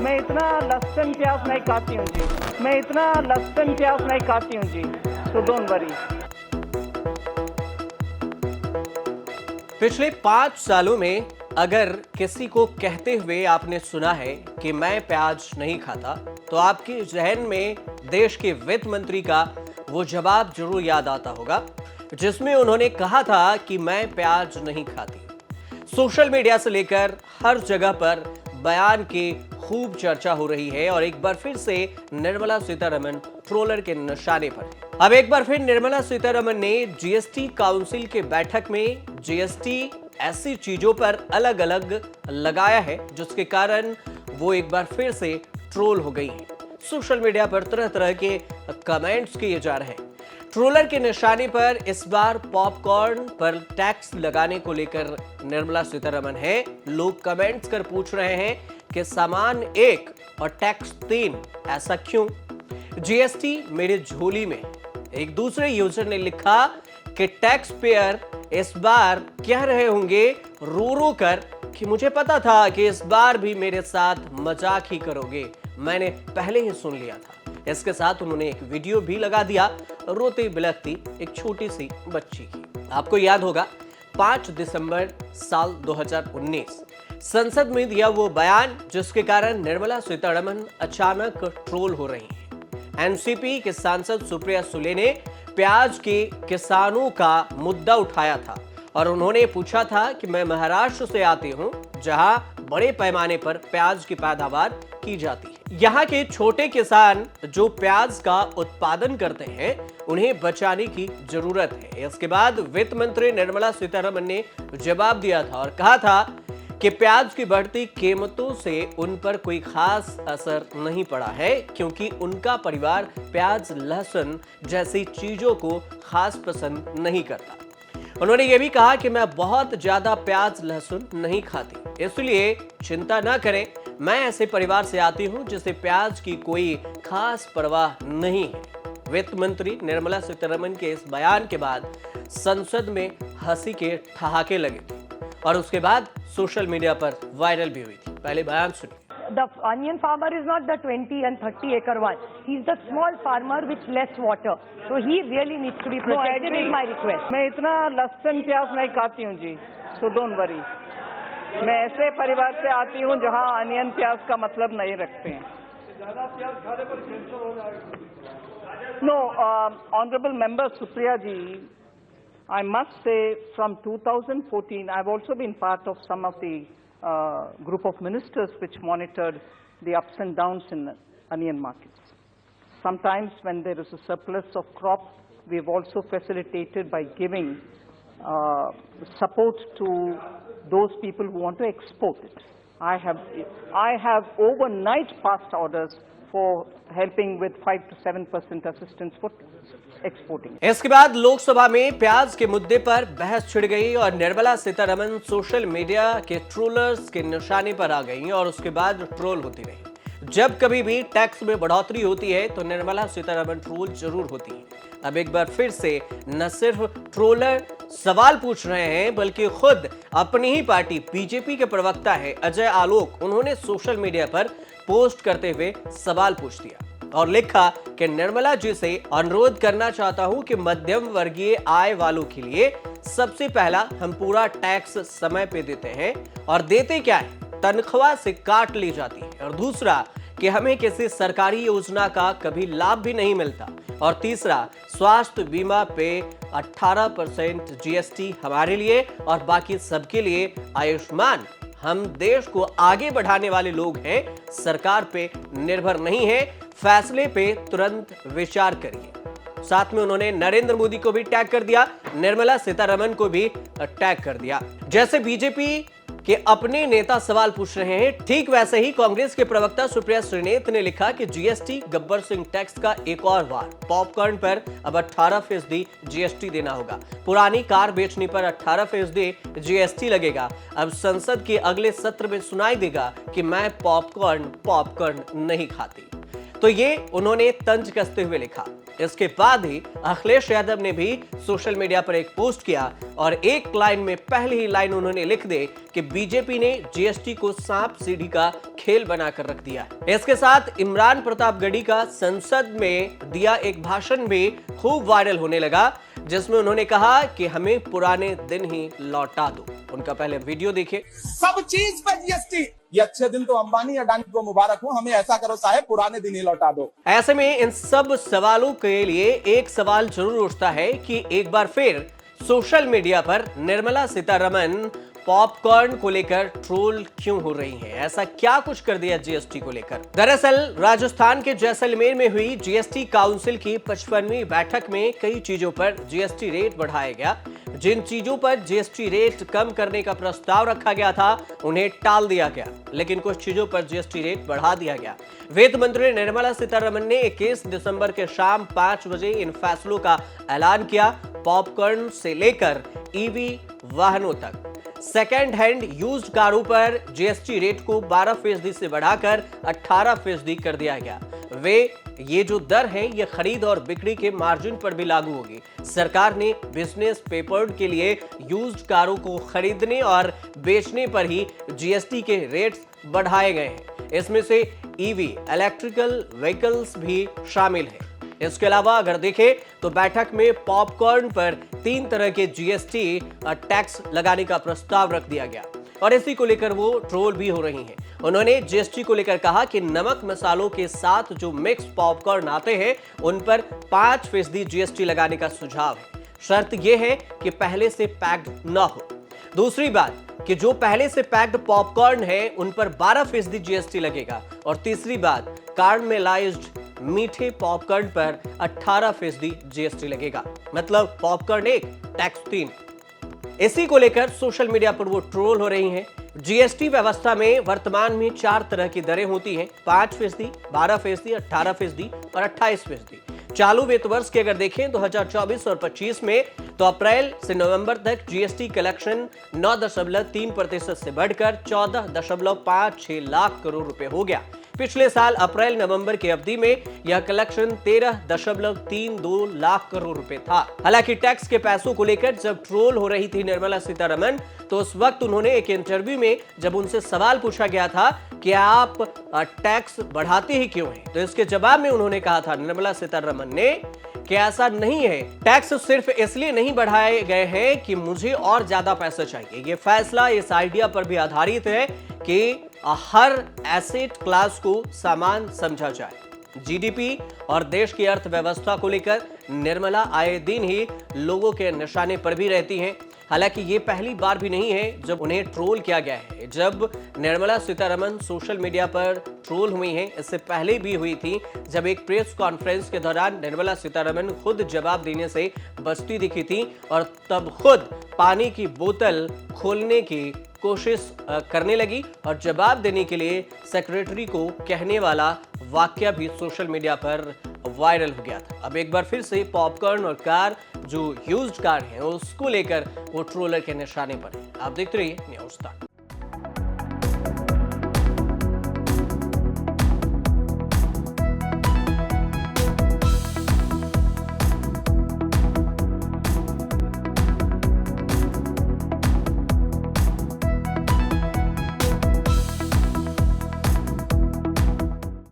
मैं इतना लहसुन प्याज नहीं खाती हूँ जी, मैं इतना लहसुन प्याज नहीं खाती हूँ जी, so don't worry. पिछले 5 सालों में अगर किसी को कहते हुए आपने सुना है कि मैं प्याज नहीं खाता, तो आपके जहन में देश के वित्त मंत्री का वो जवाब जरूर याद आता होगा, जिसमें उन्होंने कहा था कि मैं प्याज नहीं खाती। सोशल मीडिया से लेकर हर जगह पर बयान की खूब चर्चा हो रही है और एक बार फिर से निर्मला सीतारमण ट्रोलर के निशाने पर है। अब एक बार फिर निर्मला सीतारमण ने जीएसटी काउंसिल के बैठक में जीएसटी ऐसी चीजों पर अलग अलग लगाया है जिसके कारण वो एक बार फिर से ट्रोल हो गई है। सोशल मीडिया पर तरह तरह के कमेंट्स किए जा रहे हैं। ट्रोलर के निशाने पर इस बार पॉपकॉर्न पर टैक्स लगाने को लेकर निर्मला सीतारमण है। लोग कमेंट्स कर पूछ रहे हैं कि सामान 1 और टैक्स 3, ऐसा क्यों? जीएसटी मेरी झोली में। एक दूसरे यूजर ने लिखा कि टैक्स पेयर इस बार कह रहे होंगे रो रो कर कि मुझे पता था कि इस बार भी मेरे साथ मजाक ही करोगे, मैंने पहले ही सुन लिया था। इसके साथ उन्होंने एक वीडियो भी लगा दिया रोती बिलखती एक छोटी सी बच्ची की। आपको याद होगा 5 दिसंबर साल 2019 संसद में दिया वो बयान जिसके कारण निर्मला सीतारमण अचानक ट्रोल हो रही हैं। एनसीपी के सांसद सुप्रिया सुले ने प्याज के किसानों का मुद्दा उठाया था और उन्होंने पूछा था कि मैं महाराष्ट्र से आती हूं जहां बड़े पैमाने पर प्याज की पैदावार की जाती है। यहाँ के छोटे किसान जो प्याज का उत्पादन करते हैं उन्हें बचाने की जरूरत है। इसके बाद वित्त मंत्री निर्मला सीतारमण ने जवाब दिया था और कहा था कि प्याज की बढ़ती कीमतों से उन पर कोई खास असर नहीं पड़ा है क्योंकि उनका परिवार प्याज लहसुन जैसी चीजों को खास पसंद नहीं करता। उन्होंने ये भी कहा कि मैं बहुत ज्यादा प्याज लहसुन नहीं खाती, इसलिए चिंता ना करें, मैं ऐसे परिवार से आती हूं जिसे प्याज की कोई खास परवाह नहीं है। वित्त मंत्री निर्मला सीतारमण के इस बयान के बाद संसद में हंसी के ठहाके लगे थे और उसके बाद सोशल मीडिया पर वायरल भी हुई थी। पहले बयान सुनिए। The onion farmer is not the 20 and 30 acre one. He's the small farmer with less water. So he really needs to be protected is my request. मैं इतना लहसुन प्याज नहीं खाती हूँ जी, so don't worry. मैं ऐसे परिवार से आती हूँ जहाँ अनियन प्याज का मतलब नहीं रखते हैं। No, honorable member Supriya ji, I must say from 2014, I've also been part of some of the group of ministers which monitored the ups and downs in onion markets. Sometimes when there is a surplus of crop, we've also facilitated by giving support to those people who want to export it. I have overnight passed orders for helping with 5 to 7% assistance for exporting. इसके बाद लोकसभा में प्याज के मुद्दे पर बहस छिड़ गई और निर्मला सीतारमण सोशल मीडिया के ट्रोलर्स के निशाने पर आ गई और उसके बाद ट्रोल होती रही। जब कभी भी टैक्स में बढ़ोतरी होती है तो निर्मला सीतारमण ट्रोल जरूर होती है। अब एक बार फिर से न सिर्फ ट्रोलर सवाल पूछ रहे हैं बल्कि खुद अपनी ही पार्टी बीजेपी के प्रवक्ता है अजय आलोक, उन्होंने सोशल मीडिया पर पोस्ट करते हुए सवाल पूछ दिया और लिखा कि निर्मला जी से अनुरोध करना चाहता हूं कि मध्यम वर्गीय आय वालों के लिए सबसे पहला हम पूरा टैक्स समय पे देते हैं और देते क्या है, तनख्वाह से काट ली जाती है, और दूसरा कि हमें किसी सरकारी योजना का कभी लाभ भी नहीं मिलता, और तीसरा स्वास्थ्य बीमा पे 18% जीएसटी हमारे लिए और बाकी सबके लिए आयुष्मान। हम देश को आगे बढ़ाने वाले लोग हैं, सरकार पे निर्भर नहीं है, फैसले पे तुरंत विचार करिए। साथ में उन्होंने नरेंद्र मोदी को भी टैग कर दिया, निर्मला सीतारमण को भी टैग कर दिया। जैसे बीजेपी के अपने नेता सवाल पूछ रहे हैं, ठीक वैसे ही कांग्रेस के प्रवक्ता सुप्रिया सुले ने लिखा कि जीएसटी गब्बर सिंह टैक्स का एक और वार, पॉपकॉर्न पर अब 18% जीएसटी देना होगा, पुरानी कार बेचने पर 18% जीएसटी लगेगा। अब संसद के अगले सत्र में सुनाई देगा कि मैं पॉपकॉर्न नहीं खाती। तो ये उन्होंने तंज कसते हुए लिखा। इसके बाद ही अखिलेश यादव ने भी सोशल मीडिया पर एक पोस्ट किया और एक लाइन में पहली ही लाइन उन्होंने लिख दे कि बीजेपी ने जीएसटी को सांप सीढ़ी का खेल बनाकर रख दिया। इसके साथ इमरान प्रतापगढ़ी का संसद में दिया एक भाषण भी खूब वायरल होने लगा, जिसमें उन्होंने कहा कि हमें पुराने दिन ही लौटा दो। उनका पहले वीडियो देखिए। सब चीज पे जीएसटी, ये अच्छे दिन तो अंबानी अडानी को मुबारक हो, हमें ऐसा करो साहब, पुराने दिन ही लौटा दो। ऐसे में इन सब सवालों के लिए एक सवाल जरूर उठता है कि एक बार फिर सोशल मीडिया पर निर्मला सीतारमण पॉपकॉर्न को लेकर ट्रोल क्यों हो रही हैं? ऐसा क्या कुछ कर दिया जीएसटी को लेकर? दरअसल राजस्थान के जैसलमेर में हुई जीएसटी काउंसिल की 55वीं बैठक में कई चीजों पर जीएसटी रेट बढ़ाया गया। जिन चीजों पर जीएसटी रेट कम करने का प्रस्ताव रखा गया था उन्हें टाल दिया गया, लेकिन कुछ चीजों पर जीएसटी रेट बढ़ा दिया गया। वित्त मंत्री निर्मला सीतारमण ने 21 दिसंबर के शाम 5 बजे इन फैसलों का ऐलान किया। पॉपकॉर्न से लेकर ईवी वाहनों तक सेकेंड हैंड यूज्ड कारों पर जीएसटी रेट को 12% से बढ़ाकर 18% कर दिया गया। ये जो दर है ये खरीद और बिक्री के मार्जिन पर भी लागू होगी। सरकार ने बिजनेस पेपर के लिए यूज्ड कारों को खरीदने और बेचने पर ही जीएसटी के रेट्स बढ़ाए गए हैं। इसमें से ईवी इलेक्ट्रिकल व्हीकल्स भी शामिल है। इसके अलावा अगर देखें तो बैठक में पॉपकॉर्न पर 3 तरह के जीएसटी टैक्स लगाने का प्रस्ताव रख दिया गया और इसी को लेकर वो ट्रोल भी हो रही हैं। उन्होंने जीएसटी को लेकर कहा कि नमक मसालों के साथ जो मिक्स पॉपकॉर्न आते हैं उन पर 5% जीएसटी लगाने का सुझाव है। शर्त यह है कि पहले से पैक्ड न हो। दूसरी बात कि जो पहले से पैक्ड पॉपकॉर्न है उन पर 12% जीएसटी लगेगा और तीसरी बात कार्डमेलाइज्ड मीठे पॉपकॉर्न पर 18% जीएसटी लगेगा। मतलब पॉपकॉर्न 1 टैक्स 3। इसी को लेकर सोशल मीडिया पर वो ट्रोल हो रही हैं। जीएसटी व्यवस्था में वर्तमान में 4 तरह की दरें होती हैं, 5%, 12%, 18% और 28%। चालू वित्त वर्ष के अगर देखें 2024 और 25 में तो अप्रैल से नवंबर तक जीएसटी कलेक्शन 9.3% से बढ़कर 14.56 लाख करोड़ रुपए हो गया। पिछले साल अप्रैल नवंबर की अवधि में यह कलेक्शन 13.32 लाख करोड़ रुपए था। हालांकि टैक्स के पैसों को लेकर जब ट्रोल हो रही थी निर्मला सीतारमण तो उस वक्त उन्होंने एक इंटरव्यू में जब उनसे सवाल पूछा गया था कि आप टैक्स बढ़ाते ही क्यों हैं, तो इसके जवाब में उन्होंने कहा था निर्मला सीतारमण ने कि ऐसा नहीं है, टैक्स सिर्फ इसलिए नहीं बढ़ाए गए हैं कि मुझे और ज्यादा पैसा चाहिए। ये फैसला इस आइडिया पर भी आधारित है कि हर एसेट क्लास को समान समझा जाए। जीडीपी और देश की अर्थव्यवस्था को लेकर निर्मला आए दिन ही लोगों के निशाने पर भी रहती हैं। हालांकि ये पहली बार भी नहीं है जब उन्हें ट्रोल किया गया है। जब निर्मला सीतारमण सोशल मीडिया पर ट्रोल हुई हैं, इससे पहले भी हुई थी जब एक प्रेस कॉन्फ्रेंस के दौरान निर्मला सीतारमण खुद जवाब देने से बचती दिखी थी और तब खुद पानी की बोतल खोलने की कोशिश करने लगी और जवाब देने के लिए सेक्रेटरी को कहने वाला वाकया भी सोशल मीडिया पर वायरल हो गया था। अब एक बार फिर से पॉपकॉर्न और कार जो यूज्ड कार है उसको लेकर वो ट्रोलर के निशाने पर है। आप देखते रहिए न्यूज़ तक।